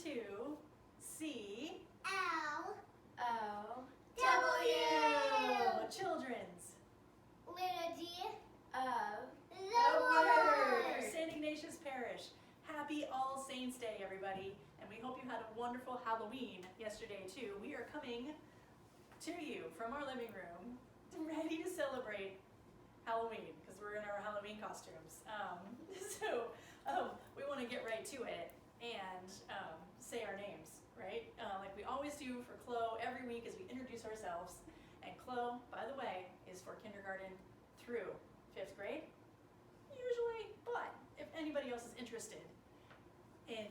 to C L O W Children's Liturgy of the Word for Word. St. Ignatius Parish. Happy All Saints Day, everybody, and we hope you had a wonderful Halloween yesterday too. We are coming to you from our living room, ready to celebrate Halloween because we're in our Halloween costumes. We want to get right to it and say our names, right? Like we always do for Clow every week as we introduce ourselves. And Clow, by the way, is for kindergarten through 5th grade, usually. But if anybody else is interested in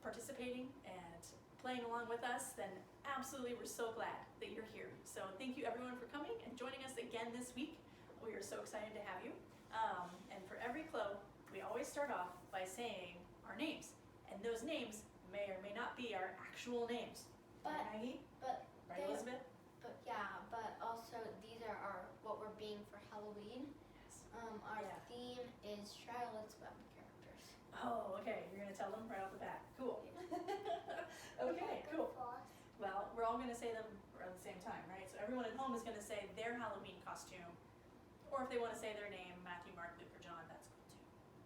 participating and playing along with us, then absolutely we're so glad that you're here. So thank you everyone for coming and joining us again this week. We are so excited to have you. And for every Clow, we always start off by saying our names. And those names may or may not be our actual names. But- Right, Maggie? but Right, they- Elizabeth? but also these are our what we're being for Halloween. Yes. Our Yeah. theme is Charlotte's Web characters. Oh, okay. You're going to tell them right off the bat. Cool. Okay, cool. Well, we're all going to say them around the same time, right? So everyone at home is going to say their Halloween costume. Or if they want to say their name, Matthew, Mark, Luke, or John, that's cool too.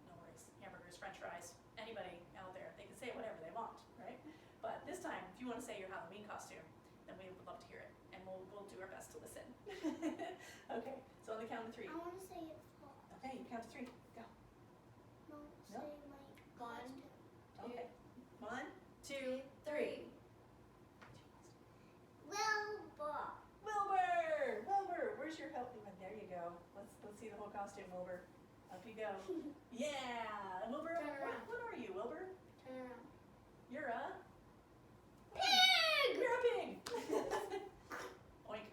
No worries. Hamburgers, french fries, anybody out there, they can say whatever they want, right? But this time, if you want to say your Halloween costume, then we would love to hear it. And we'll do our best to listen. Okay, so on the count of 3. I want to say it first. Okay, you count to 3. Go. No, say my One, costume. Okay. 1, 2, 3. Wilbur. Wilbur, where's your help? There you go. Let's see the whole costume, Wilbur. Up you go. Yeah, Wilbur. Turn around. What are you, Wilbur? Turn around. You're a Pig. You're a pig. Oink.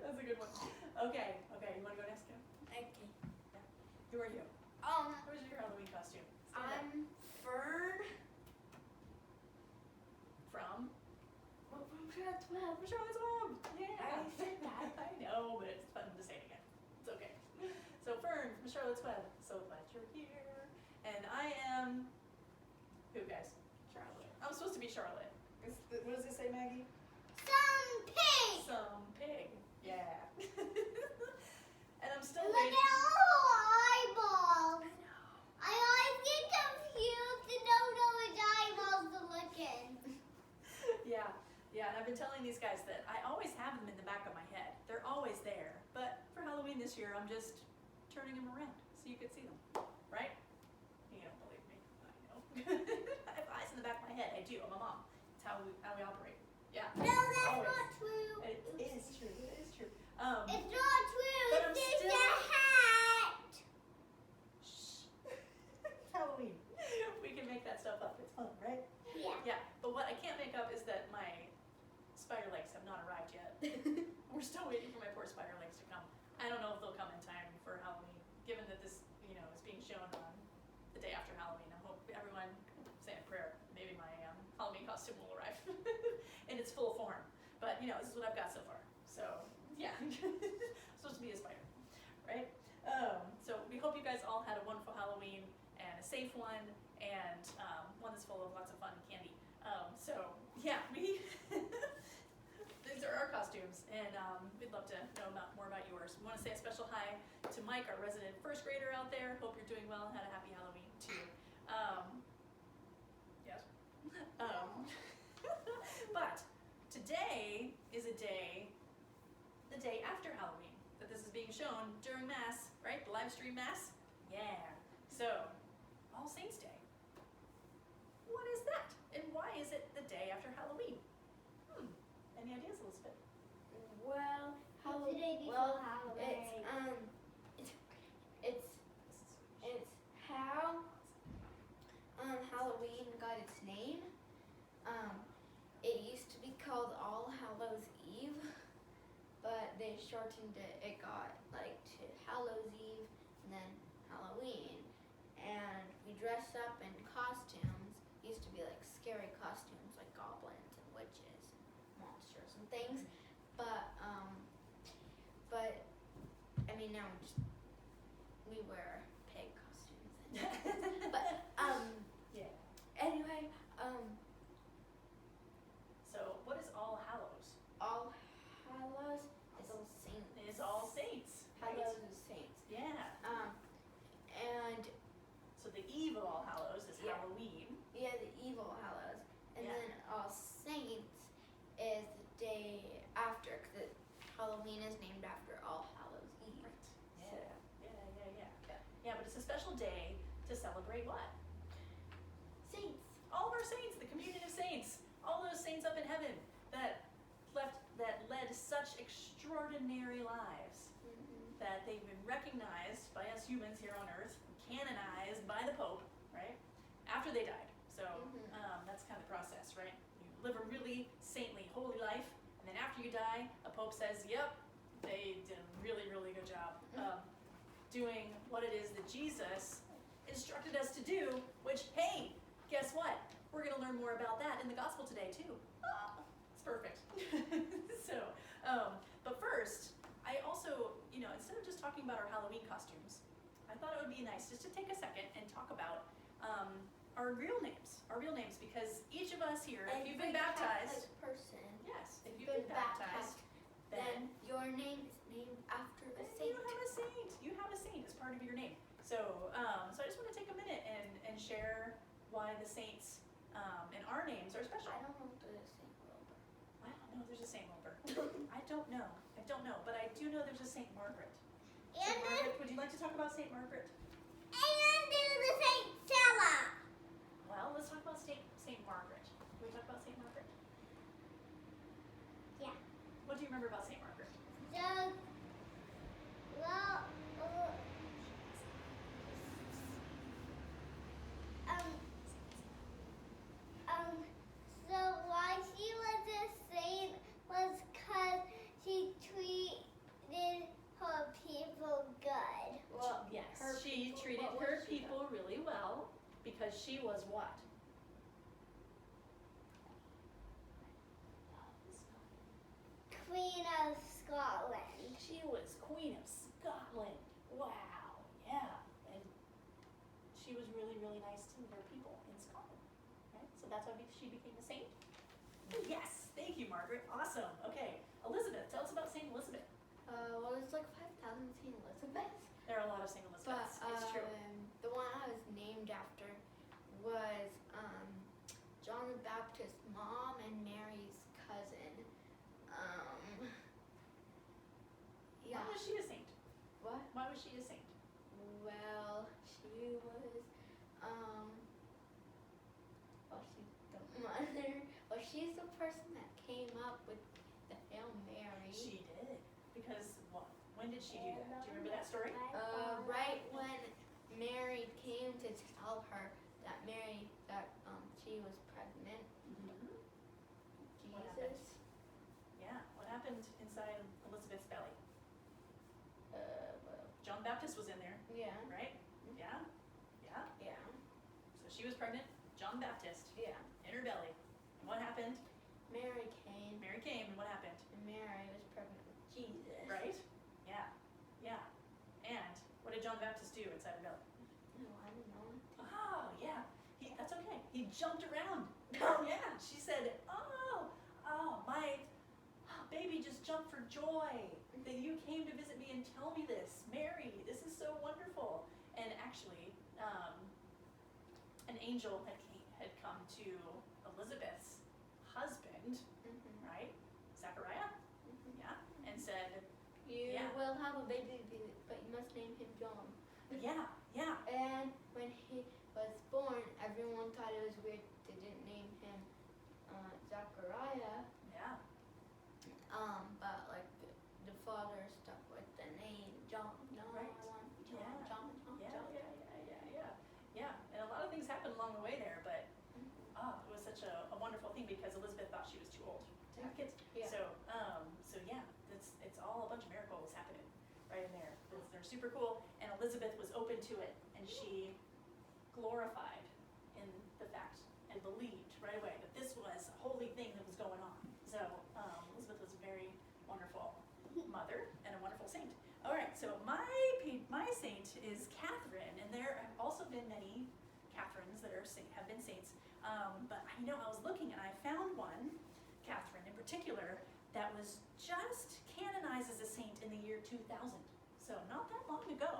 That's a good one. Okay. You want to go next, Kim? Okay. Who are you? Who's your Halloween costume? Stand up. I'm Fern. From From Charlotte's Web. Charlotte's Web. Yeah. I said that. I know, but it's fun to say it again. It's okay. So Fern from Charlotte's Web. So glad you're here. And I am who, guys? Charlotte. I'm supposed to be Charlotte. What does it say, Maggie? Some pig. Some pig. Yeah. And I'm still Look waiting. at all her eyeballs. I know. I always get confused and don't know which eyeballs to look in. Yeah, and I've been telling these guys that I always have them in the back of my head. They're always there. But for Halloween this year, I'm just turning them around so you could see them. Right? You don't believe me. I know. I have eyes in the back of my head. I do. I'm a mom. It's how we operate. Yeah. No, that's Always. not true. It is true. It is true. It's not true. But I'm It's just still- a hat. Shh. It's Halloween. We can make that stuff up. It's fun, right? Yeah. Yeah, but what I can't make up is that my spider legs have not arrived yet. We're still waiting for my poor spider legs to come. I don't know if they'll come in time for Halloween, given that this, is being shown on the day after Halloween. I hope everyone say a prayer. Maybe my Halloween costume will arrive in its full form. But this is what I've got so far. So yeah, I'm supposed to be a spider, right? So we hope you guys all had a wonderful Halloween and a safe one, and one that's full of lots of fun and candy. So yeah, these are our costumes, and we'd love to know more about yours. We want to say a special hi to Mike, our resident 1st grader out there. Hope you're doing well and had a happy Halloween too. Yes. But today is the day after Halloween that this is being shown during Mass, right? The live stream Mass? Yeah. So, All Saints Day. What is that? And why is it the day after Halloween? Any ideas, Elizabeth? Well, What's the day before Halloween? It's how Halloween got its name. It used to be called All Hallows Eve, but they shortened it. It got to Hallows Eve and then Halloween. And we dress up in costumes. It used to be scary costumes like goblins and witches and monsters and things. But I mean now we wear pig costumes. But Yeah. to celebrate what? Saints. All of our saints, the communion of saints, all those saints up in heaven that led such extraordinary lives that they've been recognized by us humans here on earth, canonized by the Pope, right? After they died. So that's kind of the process, right? You live a really saintly, holy life, and then after you die, a Pope says, yep, they did a really, really good job doing what it is that Jesus instructed us to do, which, hey, guess what? We're going to learn more about that in the gospel today, too. Ah, it's perfect. So, but first, I also, instead of just talking about our Halloween costumes, I thought it would be nice just to take a second and talk about our real names, because each of us here, if you've been baptized, person, yes, if you've been baptized, then your name is named after a saint. You have a saint. You have a saint as part of your name. So, so I just want to take a minute and share why the saints and our names are special. I don't know if there's a Saint Wilbur. I don't know if there's a Saint Wilbur. I don't know, but I do know there's a Saint Margaret. Saint Margaret, would you like to talk about Saint Margaret? And there's a Saint Stella. Well, let's talk about Saint Margaret. Can we talk about Saint Margaret? Yeah. What do you remember about Saint Margaret? So, well, so why she was a saint was because she treated her people good. Well, yes, she treated her people really well because she was what? Queen of Scotland. She was Queen of Scotland. Wow, yeah. And she was really, really nice to her people in Scotland, right? So that's why she became a saint? Yes, thank you, Margaret. Awesome. Okay, Elizabeth, tell us about Saint Elizabeth. Well, there's like 5,000 Saint Elizabeths. There are a lot of Saint Elizabeths. It's true. The one I was named after was John the Baptist's mom and Mary's cousin. Yeah. Why was she a saint? What? Why was she a saint? Well, she was well, she's the person that came up with the Hail Mary. She did. Because what? When did she do that? Do you remember that story? Right when Mary came to tell her that she was pregnant. What happened? Jesus. Yeah. What happened inside Elizabeth's belly? Well, John the Baptist was in there, yeah. right? Yeah. Yeah. Yeah. So she was pregnant. John the Baptist Yeah. in her belly. And what happened? Mary came, Mary came, and what happened? and Mary was pregnant with Jesus. Right? Yeah. Yeah. And what did John the Baptist do inside her belly? No, I don't know. Oh, yeah. That's okay. He jumped around. Oh, yeah. She said, my baby just jumped for joy that you came to visit me and tell me this. Mary, this is so wonderful. And actually, an angel had come to Elizabeth's husband, right? Zachariah? Yeah. And said, You Yeah. will have a baby, but you must name him John. yeah, yeah. And when he was born, everyone thought it was weird they didn't name him Zachariah. Yeah. But like the father stuck with the name John. No, Right. I want John. Yeah. John. Yeah. And a lot of things happened along the way there, but it was such a wonderful thing because Elizabeth thought she was too old to have kids. Yeah. So yeah, it's all a bunch of miracles happening right in there. They're super cool, and Elizabeth was open to it, and she glorified in the fact and believed right away that this was a holy thing that was going on. So Elizabeth was a very wonderful mother and a wonderful saint. All right, so my saint is Catherine, and there have also been many Catherines that have been saints. But I was looking and I found one, Catherine in particular, that was just canonized as a saint in the year 2000. So not that long ago.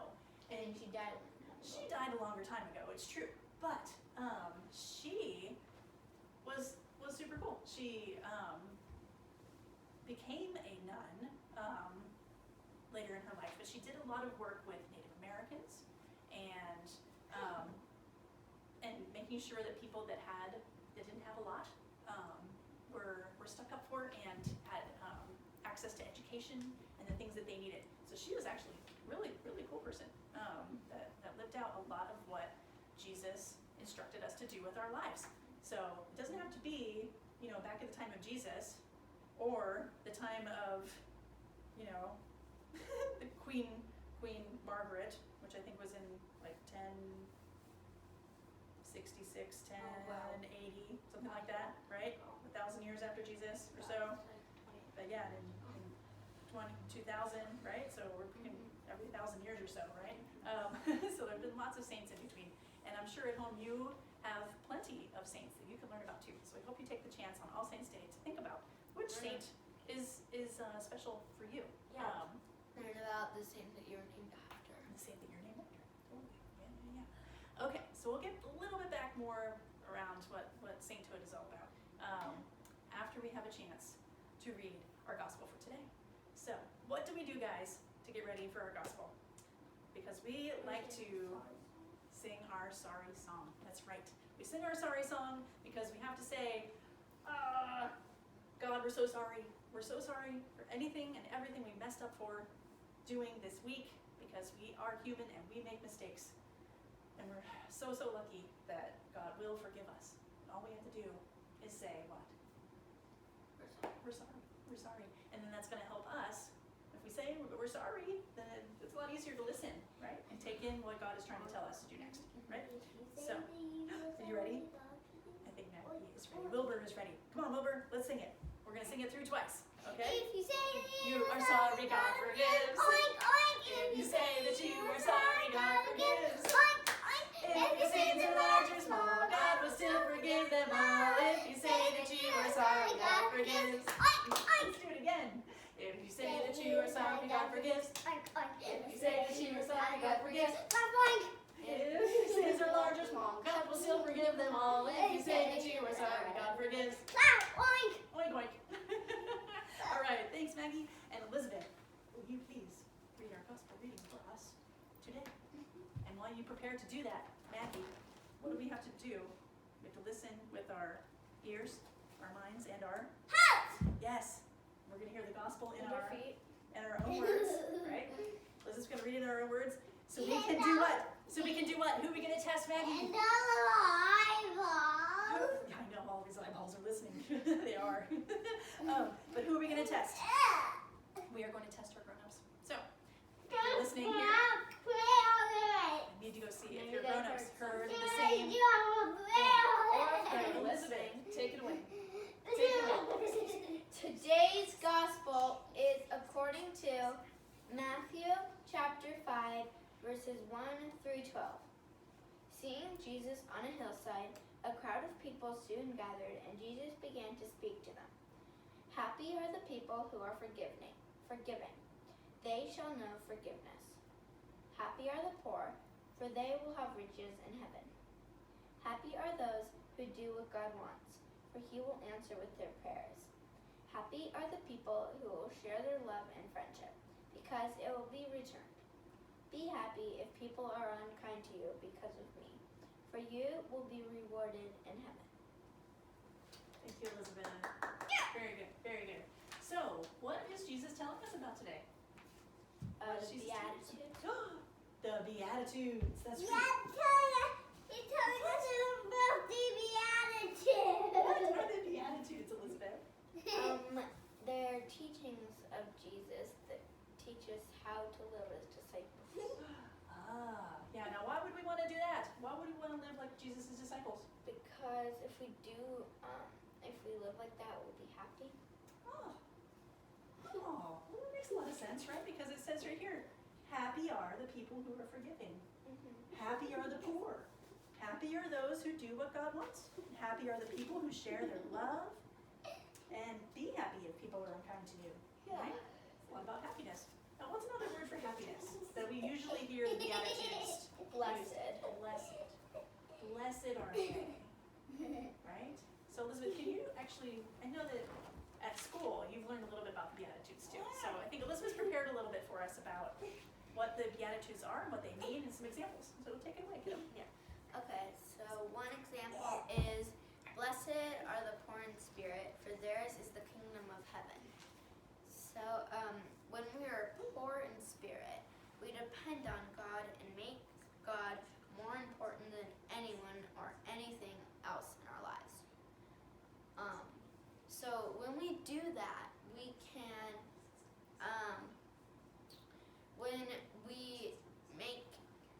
And she died. She died a longer time ago, it's true. But she was super cool. She became a nun later in her life, but she did a lot of work with Native Americans and making sure that people that didn't have a lot were stuck up for and had access to education and the things that they needed. So she was actually really, really cool person that lived out a lot of what Jesus instructed us to do with our lives. So it doesn't have to be, back at the time of Jesus or the time of, the Queen Margaret, which I think was in like 1066, 1080, something like that, right? 1,000 years after Jesus or so. But yeah, in 2000, right? So we're every 1,000 years or so, right? So there have been lots of saints in between. And I'm sure at home you have plenty of saints that you can learn about too. So I hope you take the chance on All Saints Day to think about which saint is special for you. Yeah. Learn about the saint that you were named after. The saint that you're named after. Totally. Yeah. Okay, so we'll get a little bit back more around what sainthood is all about after we have a chance to read our gospel for today. So, what do we do, guys, to get ready for our gospel? Because we like to sing our sorry song. That's right. We sing our sorry song because we have to say, God, we're so sorry. We're so sorry for anything and everything we messed up for doing this week, because we are human and we make mistakes. And we're so lucky that God will forgive us. All we have to do is say what? We're sorry. We're sorry. And then that's going to help us. If we say we're sorry, then it's a lot easier to listen, right? And take in what God is trying to tell us to do next, right? So, are you ready? I think Maggie is ready. Wilbur is ready. Come on, Wilbur, let's sing it. We're going to sing it through twice, okay? If you say that You are sorry, God forgives. Oink, oink. If you say that you are sorry, God forgives. Oink, oink. If your sins are large or small, God will still forgive them all. If you say that you are sorry, God forgives. Oink, oink. Let's do it again. If you say that you are sorry, God forgives. Oink, oink. If you say that you are sorry, God forgives. Oink, oink. If your sins are large or small, God will still forgive them all. If you say that you are sorry, God forgives. Clow, oink. Oink, oink. All right, thanks, Maggie. And Elizabeth, will you please read our gospel reading for us today? And while you prepare to do that, Maggie, what do we have to do? We have to listen with our ears, our minds, and our Heart. yes. We're going to hear the gospel in Under our feet. own words, right? Elizabeth's going to read it in our own words. So we can do what? Who are we going to test, Maggie? And the eyeballs. I know all of his eyeballs are listening. They are. But who are we going to test? We are going to test our grown-ups. So, if you're listening here, I need to go see if your grown-ups heard the same thing. Okay, Elizabeth, take it away. Today's gospel is according to Matthew chapter 5, verses 1 through 12. Seeing Jesus on a hillside, a crowd of people soon gathered, and Jesus began to speak to them. Happy are the people who are forgiven. They shall know forgiveness. Happy are the poor, for they will have riches in heaven. Happy are those who do what God wants, for he will answer with their prayers. Happy are the people who will share their love and friendship, because it will be returned. Be happy if people are unkind to you because of me, for you will be rewarded in heaven. Thank you, Elizabeth. Very good, very good. So, what is Jesus telling us about today? What is Jesus telling us? Beatitudes. The Beatitudes. That's He's right. telling us about the Beatitudes. What are the Beatitudes, Elizabeth? They're teachings of Jesus that teach us how to live as disciples. Yeah. Now, why would we want to do that? Why would we want to live like Jesus' disciples? Because if we live like that, we'll be happy. Well, that makes a lot of sense, right? Because it says right here, happy are the people who are forgiving. Happy are the poor. Happy are those who do what God wants. Happy are the people who share their love. And be happy if people are unkind to you. Right? It's a lot about happiness. Now, what's another word for happiness that we usually hear the Beatitudes? Blessed. Blessed. Blessed are they. Right? So, Elizabeth, can you actually, I know that at school you've learned a little bit about the Beatitudes too. So I think Elizabeth's prepared a little bit for us about what the Beatitudes are and what they mean and some examples. So take it away, kiddo. Okay, so one example So, when we are poor in spirit, we depend on God and make God more important than anyone or anything else in our lives. So when we do that, we can, when we make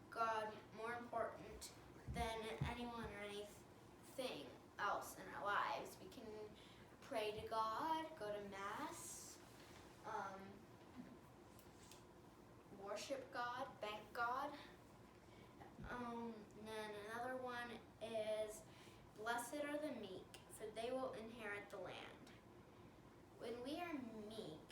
God more important than anyone or anything else in our lives, we can pray to God, go to Mass, worship God, thank God. And then another one is, blessed are the meek, for they will inherit the land. When we are meek,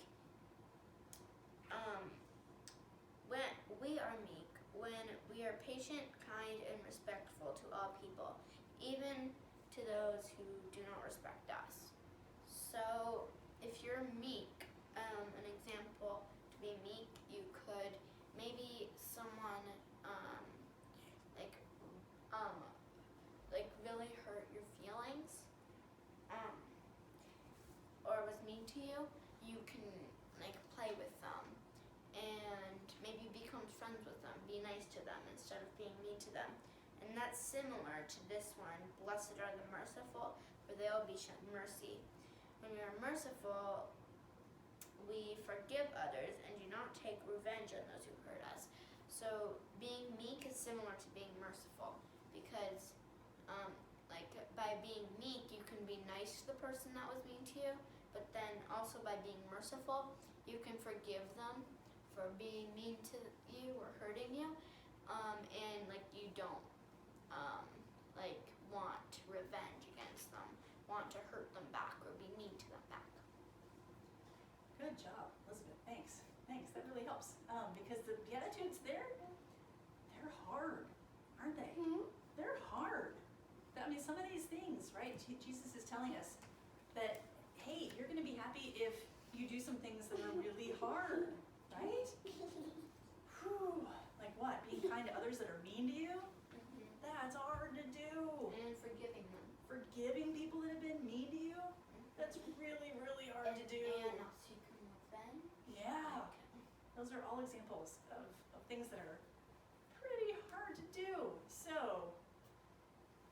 when we are patient, kind, and respectful to all people, even to those who do not respect us. So, if you're meek, an example to be meek, you could maybe someone like really hurt your feelings, or was mean to you, you can like play with them and maybe become friends with them, be nice to them instead of being mean to them. And that's similar to this one, blessed are the merciful, for they will be shown mercy. When we are merciful, we forgive others and do not take revenge on those who hurt us. So being meek is similar to being merciful, because by being meek, you can be nice to the person that was mean to you, but then also by being merciful, you can forgive them for being mean to you or hurting you, and like you don't like want revenge against them, want to hurt them back or be mean to them back. Good job, Elizabeth. Thanks. That really helps. Because the Beatitudes, they're hard, aren't they? Hmm? They're hard. I mean, some of these things, right? Jesus is telling us that, hey, you're going to be happy if you do some things that are really hard, right? Whew. Like what? Being kind to others that are mean to you? That's hard to do. And forgiving them. Forgiving people that have been mean to you? That's really, really hard to do. And also you can revenge. Yeah. Those are all examples of things that are pretty hard to do. So,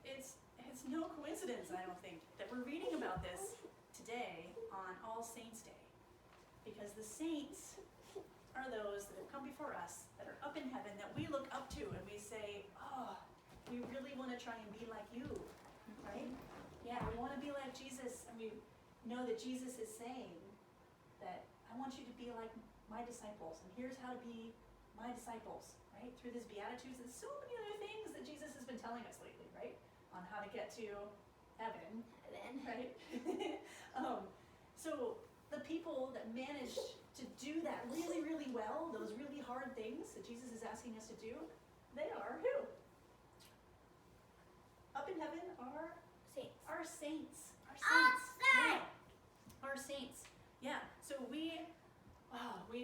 it's no coincidence, I don't think, that we're reading about this today on All Saints Day. Because the saints are those that have come before us, that are up in heaven, that we look up to and we say, oh, we really want to try and be like you, right? Yeah, we want to be like Jesus, and we know that Jesus is saying that I want you to be like my disciples, and here's how to be my disciples, right? Through these Beatitudes and so many other things that Jesus has been telling us lately, right? On how to get to heaven, right? So the people that manage to do that really, really well, those really hard things that Jesus is asking us to do, they are who? Up in heaven are Saints. our saints. Our Our saints. saints. Yeah. Our saints. Yeah. So we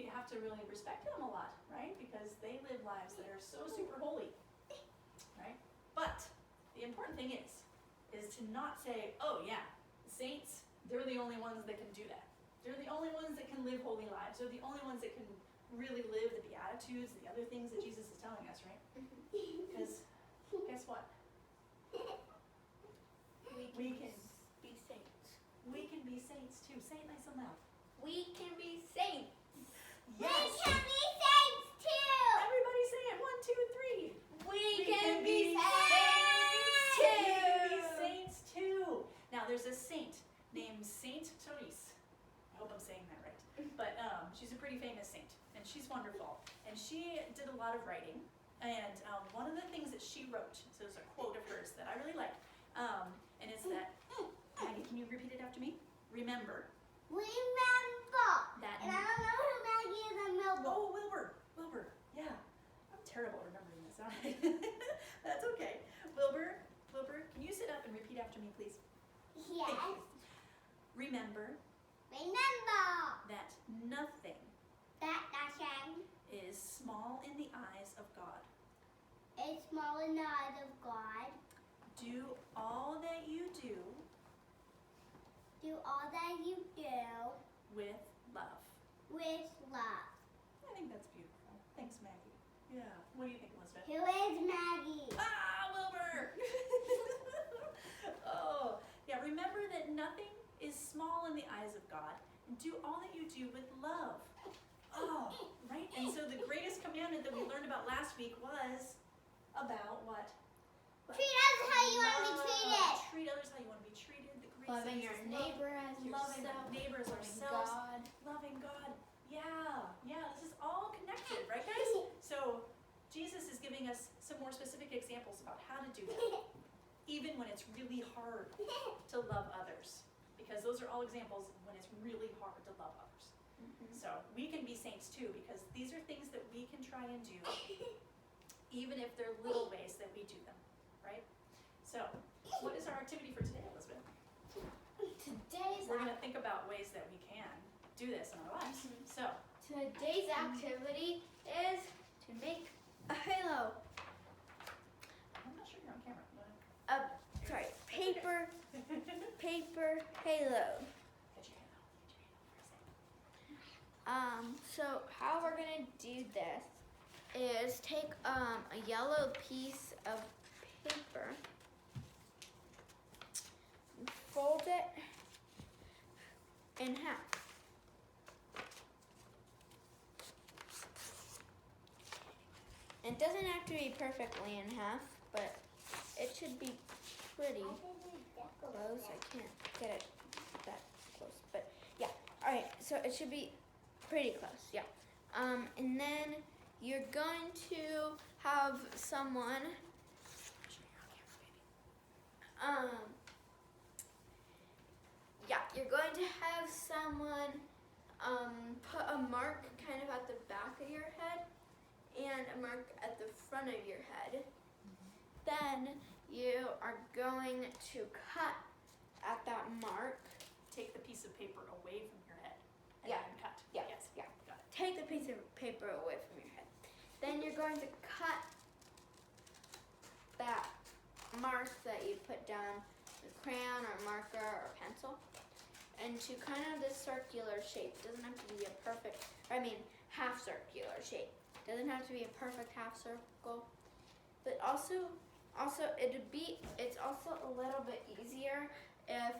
have to really respect them a lot, right? Because they live lives that are so super holy, right? But the important thing is to not say, oh yeah, saints, they're the only ones that can do that. They're the only ones that can live holy lives. They're the only ones that can really live the Beatitudes, the other things that Jesus is telling us, right? Because guess what? We can be saints. We can be saints too. Say it nice and loud. We can be saints. We can be saints too. Everybody say it. 1, 2, 3. We can be saints saints We can be too. saints too. Now there's a saint named Saint Therese. I hope I'm saying that right. But she's a pretty famous saint, and she's wonderful. And she did a lot of writing. And one of the things that she wrote, so there's a quote of hers that I really like, and it's that, Maggie, can you repeat it after me? Remember. Remember. That. And I don't know who Maggie is and Milbo. Oh, Wilbur. Yeah. I'm terrible at remembering this. That's okay. Wilbur, can you sit up and repeat after me, please? Yes. Thank you. Remember Remember that nothing that nothing is small in the eyes of God. is small in the eyes of God. Do all that you do Do all that you do with love. with love. I think that's beautiful. Thanks, Maggie. Yeah. What do you think, Elizabeth? Who is Maggie? Ah, Wilbur! Oh, yeah, remember that nothing is small in the eyes of God, and do all that you do with love. Oh, right? And so the greatest commandment that we learned about last week was about what? Treat us how you want to be treated. Treat others how you want to be treated. The great Loving sentence your is love. neighbor as Loving yourself. our neighbors, Loving ourselves. God. Loving God. Yeah, this is all connected, right, guys? So Jesus is giving us some more specific examples about how to do that, even when it's really hard to love others, because those are all examples of when it's really hard to love others. Mhm. So we can be saints too, because these are things that we can try and do, even if they're little ways that we do them, right? So what is our activity for today, Elizabeth? We're going to think about ways that we can do this in our lives. So Today's activity is to make a halo. I'm not sure you're on camera. Sorry, paper halo. Get your hand out. So how we're gonna do this is take a yellow piece of paper, fold it in half. It doesn't have to be perfectly in half, but it should be pretty close. I can't get it that close, but yeah. All right, so it should be pretty close, yeah. And then you're going to have someone, you're going to have someone put a mark kind of at the back of your head and a mark at the front of your head. Then you are going to cut at that mark. Take the piece of paper away from your head and Yeah. then cut. Yeah. Yes. Yeah. Got it. Take the piece of paper away from your head. Then you're going to cut that mark that you put down with crayon or marker or pencil into kind of this circular shape. It doesn't have to be a perfect, half circular shape. It doesn't have to be a perfect half circle. But also it's also a little bit easier if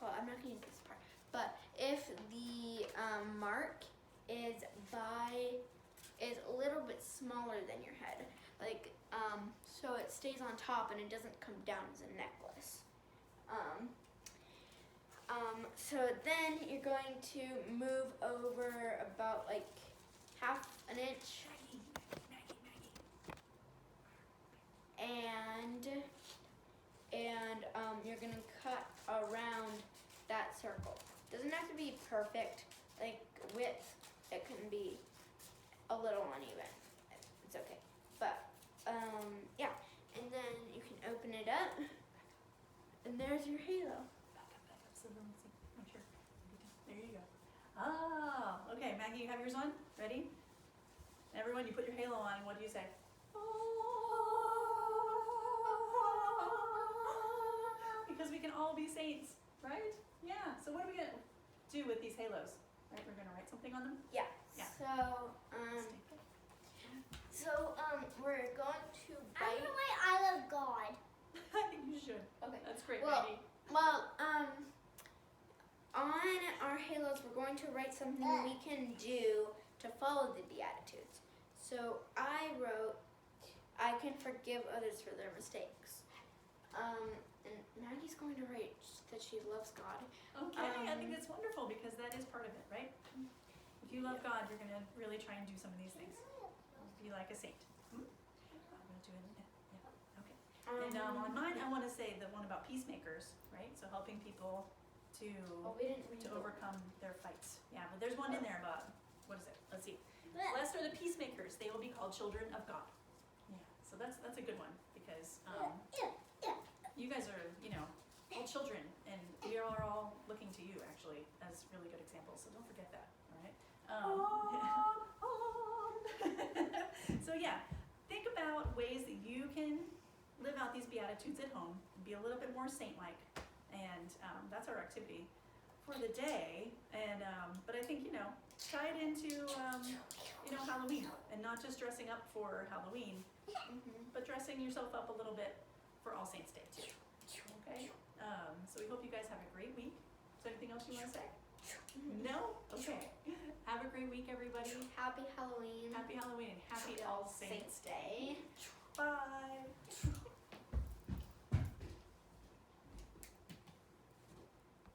well, I'm not going to use this part, but if the mark is a little bit smaller than your head, so it stays on top and it doesn't come down as a necklace. So then you're going to move over about like half an inch, and you're gonna cut around that circle. Doesn't have to be perfect, like width. It can be a little uneven. It's okay. But yeah. And then you can open it up, and there's your halo. Back up. So then let's see. Make sure. There you go. Ah, okay. Maggie, you have yours on? Ready? Everyone, you put your halo on, and what do you say? Because we can all be saints, right? Yeah. So what are we gonna do with these halos? Right? We're gonna write something on them. Yeah. Yeah. So we're going to I'm bite. gonna write I love God. I think you should. Okay. That's great, Well, Maggie. On our halos, we're going to write something we can do to follow the Beatitudes. So I wrote, I can forgive others for their mistakes. And Maggie's going to write that she loves God. Okay, I think that's wonderful because that is part of it, right? If you love God, you're going to really try and do some of these things. Be like a saint. I'm going to do it. Yeah. Okay. And on mine, I want to say the one about peacemakers, right? So helping people to we didn't read that. overcome their fights. Yeah, but there's one in there about, what is it? Let's see. Blessed are the peacemakers; they will be called children of God. Yeah. So that's a good one because you guys are all children, and we are all looking to you actually as really good examples. So don't forget that. All right. So yeah, think about ways that you can live out these Beatitudes at home and be a little bit more saint-like, and that's our activity for the day, and but I think tie it into Halloween, and not just dressing up for Halloween, but dressing yourself up a little bit for All Saints Day too. Okay. So we hope you guys have a great week. Is there anything else you want to say? No? Okay. Have a great week, everybody. Happy Halloween. Happy Halloween and happy All Saints Day. Day. Bye.